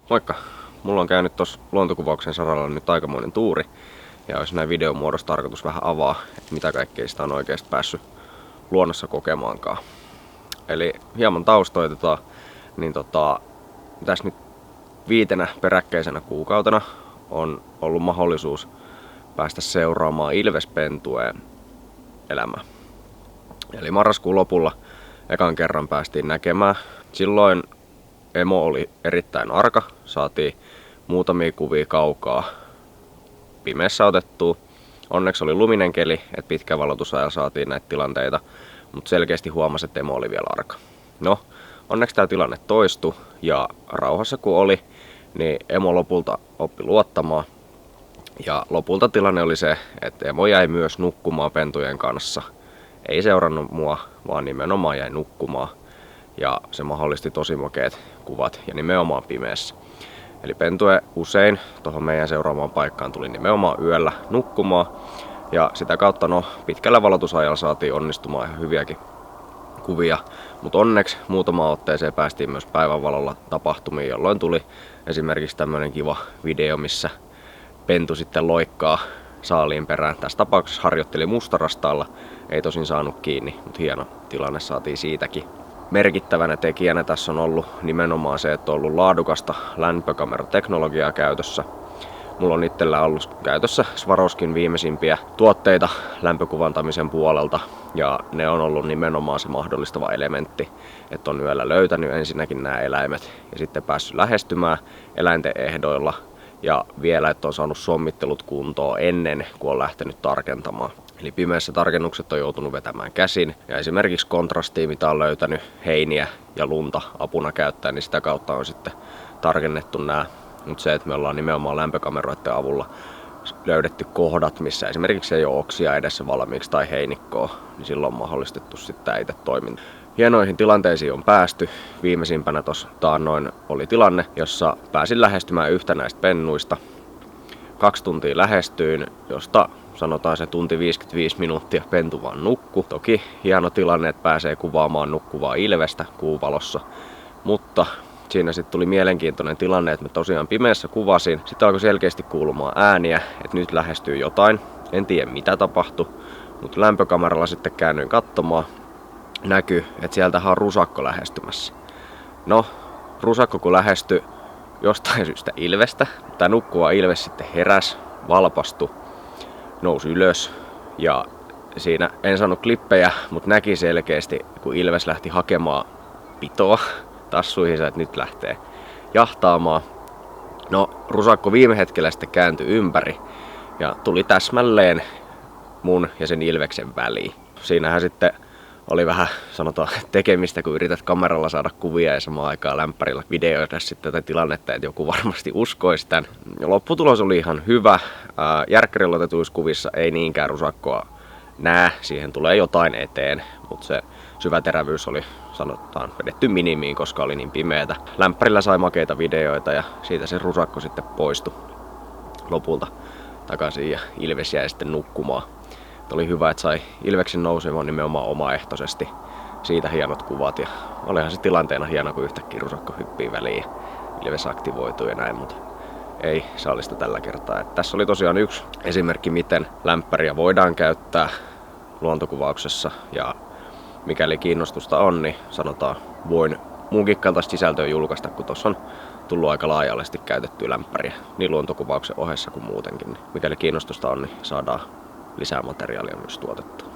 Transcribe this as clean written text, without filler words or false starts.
Moikka! Mulla on käynyt tuossa luontokuvauksen saralla nyt aikamoinen tuuri. Ja olisi näin videon muodossa tarkoitus vähän avaa, että mitä kaikkea sitä on oikeasti päässyt luonnossa kokemaankaan. Eli hieman taustoitetaan, niin tässä nyt 5 peräkkäisenä kuukautena on ollut mahdollisuus päästä seuraamaan ilvespentueen elämää. Eli marraskuun lopulla ekan kerran päästiin näkemään. Silloin emo oli erittäin arka, saatiin muutamia kuvia kaukaa pimeässä otettua. Onneksi oli luminen keli, että pitkä valotusajalla saatiin näitä tilanteita, mutta selkeästi huomasi, että emo oli vielä arka. No, onneksi tämä tilanne toistui ja rauhassa kun oli, niin emo lopulta oppi luottamaan. Ja lopulta tilanne oli se, että emo jäi myös nukkumaan pentujen kanssa. Ei seurannut mua, vaan nimenomaan jäi nukkumaan. Ja se mahdollisti tosi makeat kuvat ja nimenomaan pimeässä. Eli pentue usein tuohon meidän seuraamaan paikkaan tuli nimenomaan yöllä nukkumaan. Ja sitä kautta pitkällä valotusajalla saatiin onnistumaan ihan hyviäkin kuvia. Mutta onneksi muutamaan otteeseen päästiin myös päivänvalolla tapahtumiin, jolloin tuli esimerkiksi tämmönen kiva video, missä pentu sitten loikkaa saaliin perään. Tässä tapauksessa harjoitteli mustarastalla, ei tosin saanut kiinni, mutta hieno tilanne saatiin siitäkin. Merkittävänä tekijänä tässä on ollut nimenomaan se, että on ollut laadukasta lämpökamerateknologiaa käytössä. Mulla on itsellä ollut käytössä Swarovskin viimeisimpiä tuotteita lämpökuvantamisen puolelta ja ne on ollut nimenomaan se mahdollistava elementti, että on yöllä löytänyt ensinnäkin nämä eläimet ja sitten päässyt lähestymään eläinten ehdoilla ja vielä, että on saanut sommittelut kuntoon ennen kuin on lähtenyt tarkentamaan. Eli pimeässä tarkennukset on joutunut vetämään käsin ja esimerkiksi kontrastia, mitä on löytänyt heiniä ja lunta apuna käyttää, niin sitä kautta on sitten tarkennettu nämä. Mutta se, että me ollaan nimenomaan lämpökameroiden avulla löydetty kohdat, missä esimerkiksi ei ole oksia edessä valmiiksi tai heinikkoa, niin silloin on mahdollistettu sitten itse toiminta. Hienoihin tilanteisiin on päästy. Viimeisimpänä tuossa taannoin oli tilanne, jossa pääsin lähestymään yhtä näistä pennuista. 2 tuntia lähestyin, josta sanotaan se tunti 55 minuuttia pentu vaan nukku. Toki hieno tilanne, että pääsee kuvaamaan nukkuvaa ilvestä kuuvalossa, mutta siinä sitten tuli mielenkiintoinen tilanne, että mä tosiaan pimeässä kuvasin. Sitten alkoi selkeästi kuulumaan ääniä, että nyt lähestyy jotain. En tiedä mitä tapahtui, mutta lämpökameralla sitten käännyin katsomaan. Näkyy, että sieltähän on rusakko lähestymässä. No, rusakko kun lähestyi jostain syystä ilvestä. Tämä nukkuva ilves sitten heräsi, valpastui, nousi ylös ja siinä en saanut klippejä, mutta näki selkeästi, kun ilves lähti hakemaan pitoa tassuihinsa, että nyt lähtee jahtaamaan. No, rusakko viime hetkellä sitten kääntyi ympäri ja tuli täsmälleen mun ja sen ilveksen väliin. Siinähän sitten oli vähän, sanotaan, tekemistä, kun yrität kameralla saada kuvia ja samaan aikaan lämpärillä videoida sitten tätä tilannetta, että joku varmasti uskoisi tämän. Lopputulos oli ihan hyvä. Järkkärillä otetuissa kuvissa ei niinkään rusakkoa näe, siihen tulee jotain eteen, mutta se syväterävyys oli, sanotaan, vedetty minimiin, koska oli niin pimeätä. Lämpärillä sai makeita videoita ja siitä se rusakko sitten poistui lopulta takaisin ja ilves jäi sitten nukkumaan. Oli hyvä, että sai ilveksen nousemaan nimenomaan omaehtoisesti. Siitä hienot kuvat ja olihan se tilanteena hieno, kun yhtäkkiä rusakko hyppii väliin ja ilves aktivoituu ja näin, mutta ei saalista tällä kertaa. Tässä oli tosiaan yksi esimerkki, miten lämpäriä voidaan käyttää luontokuvauksessa ja mikäli kiinnostusta on, niin sanotaan, voin muunkin kaltaista sisältöä julkaista, kun tuossa on tullut aika laajallisesti käytettyä lämpäriä niin luontokuvauksen ohessa kuin muutenkin. Mikäli kiinnostusta on, niin saadaan lisää materiaalia myös tuotettua.